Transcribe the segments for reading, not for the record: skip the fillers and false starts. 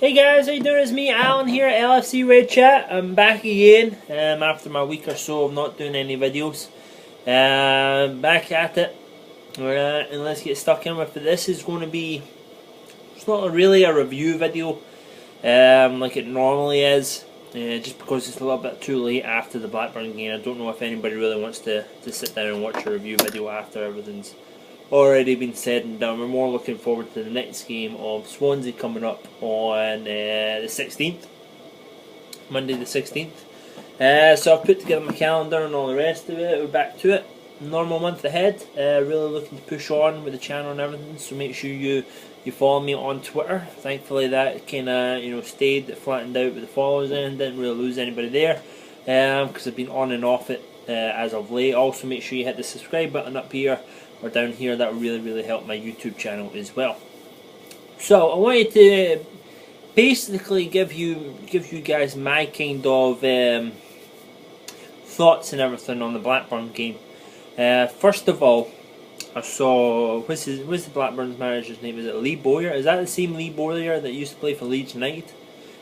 Hey guys, how you doing? It's me, Alan here at LFC Red Chat. I'm back again after my week or so of not doing any videos. Back at it, and let's get stuck in with it. This is going to be, it's not really a review video like it normally is, just because it's a little bit too late after the Blackburn game. I don't know if anybody really wants to sit down and watch a review video after everything's already been said and done. We're more looking forward to the next game of Swansea coming up on the 16th, Monday the 16th. So I've put together my calendar and all the rest of it. We're back to it. Normal month ahead. Really looking to push on with the channel and everything. So make sure you follow me on Twitter. Thankfully that kind of stayed, flattened out with the followers and didn't really lose anybody there. Because I've been on and off it as of late. Also make sure you hit the subscribe button up here or down here. That will really help my YouTube channel as well. So I wanted to basically give you guys my kind of thoughts and everything on the Blackburn game. First of all, I saw what's the Blackburn's manager's name? Is it Lee Bowyer? Is that the same Lee Bowyer that used to play for Leeds United?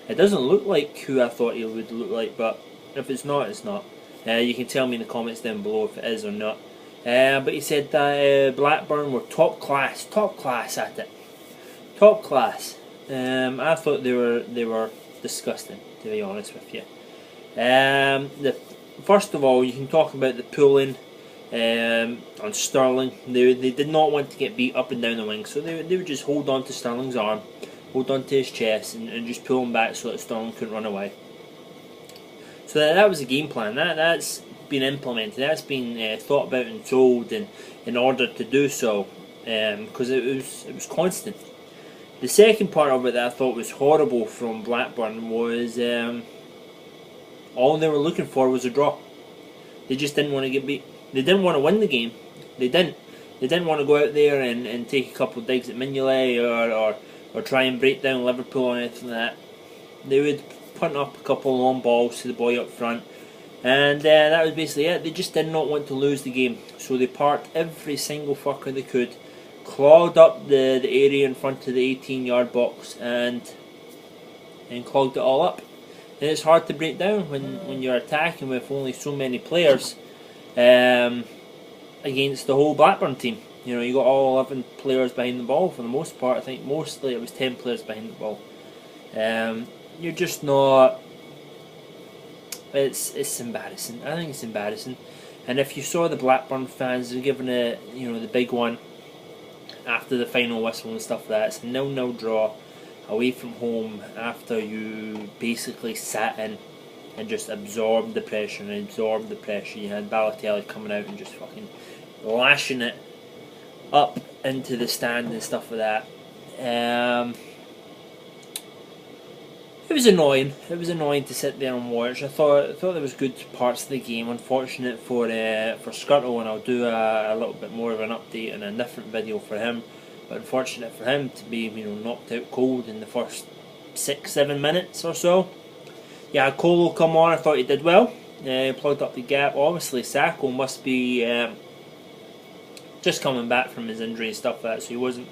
It doesn't look like who I thought he would look like, but if it's not, it's not. You can tell me in the comments down below if it is or not. But he said that Blackburn were top class at it, top class. I thought they were disgusting, to be honest with you. First of all, you can talk about the pulling on Sterling. They did not want to get beat up and down the wing, so they would just hold on to Sterling's arm, hold on to his chest, and just pull him back so that Sterling couldn't run away. So that was the game plan. That's been implemented. That's been thought about and told in order to do so, because it was constant. The second part of it that I thought was horrible from Blackburn was all they were looking for was a draw. They just didn't want to get beat. They didn't want to win the game. They didn't want to go out there and take a couple of digs at Mignolet or try and break down Liverpool or anything like that. They would punt up a couple of long balls to the boy up front. And that was basically it. They just did not want to lose the game, so they parked every single fucker they could, clogged up the area in front of the 18-yard box, and clogged it all up. And it's hard to break down when you're attacking with only so many players against the whole Blackburn team. You know, you got all 11 players behind the ball for the most part. I think mostly it was 10 players behind the ball. You're just not. It's embarrassing. I think it's embarrassing. And if you saw the Blackburn fans, they're giving it, the big one after the final whistle and stuff like that. It's a 0-0 draw away from home after you basically sat in and just absorbed the pressure and absorbed the pressure. You had Balotelli coming out and just fucking lashing it up into the stand and stuff like that. It was annoying. It was annoying to sit there and watch. I thought there was good parts of the game. Unfortunate for Skirtle, and I'll do a little bit more of an update and a different video for him. But unfortunate for him to be knocked out cold in the first 6-7 minutes or so. Yeah, Colo come on. I thought he did well. Plugged up the gap. Obviously, Sacco must be just coming back from his injury and stuff like that, so he wasn't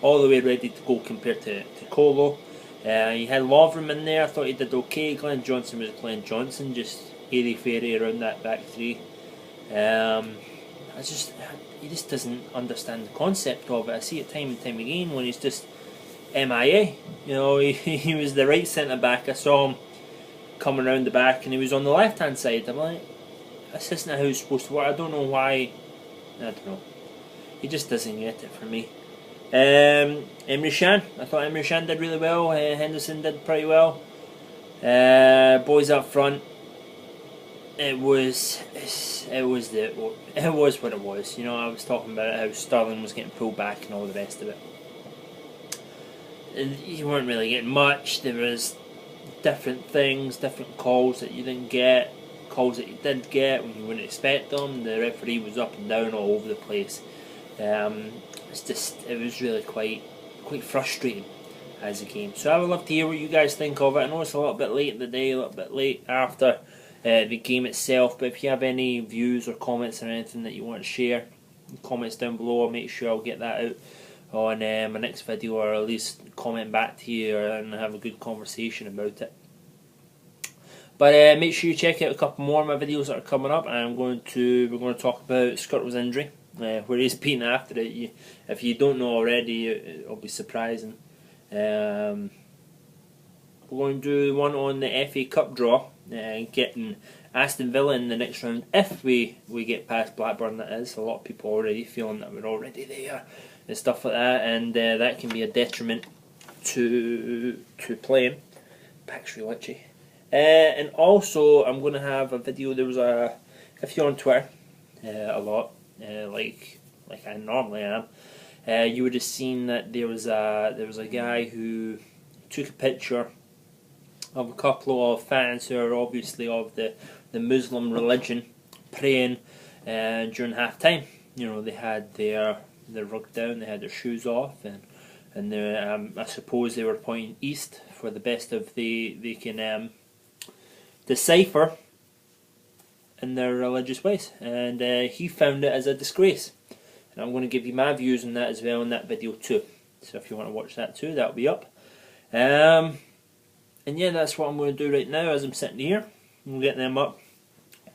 all the way ready to go compared to Colo. You had Lovren in there. I thought he did okay. Glenn Johnson was Glenn Johnson, just airy-fairy around that back three. He just doesn't understand the concept of it. I see it time and time again when he's just MIA. He was the right centre back. I saw him coming around the back, and he was on the left hand side. I'm like, this isn't how it's supposed to work. I don't know why. I don't know. He just doesn't get it for me. Emre Can. I thought Emre Can did really well. Henderson did pretty well. Boys up front. It was what it was. I was talking about how Sterling was getting pulled back and all the rest of it. And you weren't really getting much. There was different things, different calls that you didn't get, calls that you did get when you wouldn't expect them. The referee was up and down all over the place. It was really quite frustrating as a game. So I would love to hear what you guys think of it. I know it's a little bit late in the day, a little bit late after the game itself, but if you have any views or comments or anything that you want to share, comments down below. I'll make sure I'll get that out on my next video, or at least comment back to you and have a good conversation about it. But make sure you check out a couple more of my videos that are coming up. We're going to talk about Skirtle's injury, where he's been after it. If you don't know already, it'll be surprising. We're going to do one on the FA Cup draw, getting Aston Villa in the next round if we get past Blackburn. That is, a lot of people already feeling that we're already there and stuff like that, and that can be a detriment to playing. Back's really itchy. And also, I'm going to have a video. There was if you're on Twitter a lot, like I normally am, you would have seen that there was a guy who took a picture of a couple of fans who are obviously of the Muslim religion praying during half time. You know, they had their rug down, they had their shoes off, and I suppose they were pointing east for the best of they can decipher in their religious ways. And he found it as a disgrace. And I'm going to give you my views on that as well in that video too. So if you want to watch that too, that'll be up. And yeah, that's what I'm going to do right now as I'm sitting here. We'll get them up.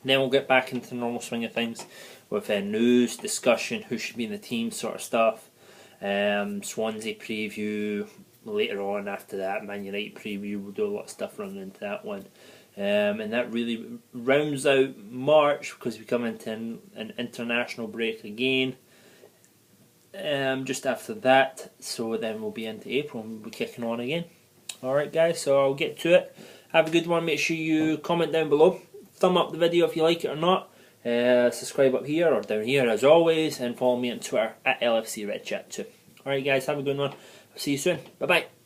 Then we'll get back into the normal swing of things with news, discussion, who should be in the team sort of stuff. Swansea preview later on after that. Man United preview. We'll do a lot of stuff running into that one. And that really rounds out March, because we come into an international break again just after that. So then we'll be into April and we'll be kicking on again. Alright guys, so I'll get to it. Have a good one. Make sure you comment down below. Thumb up the video if you like it or not. Subscribe up here or down here as always. And follow me on Twitter at LFC Red Chat too. Alright guys, have a good one. I'll see you soon. Bye bye.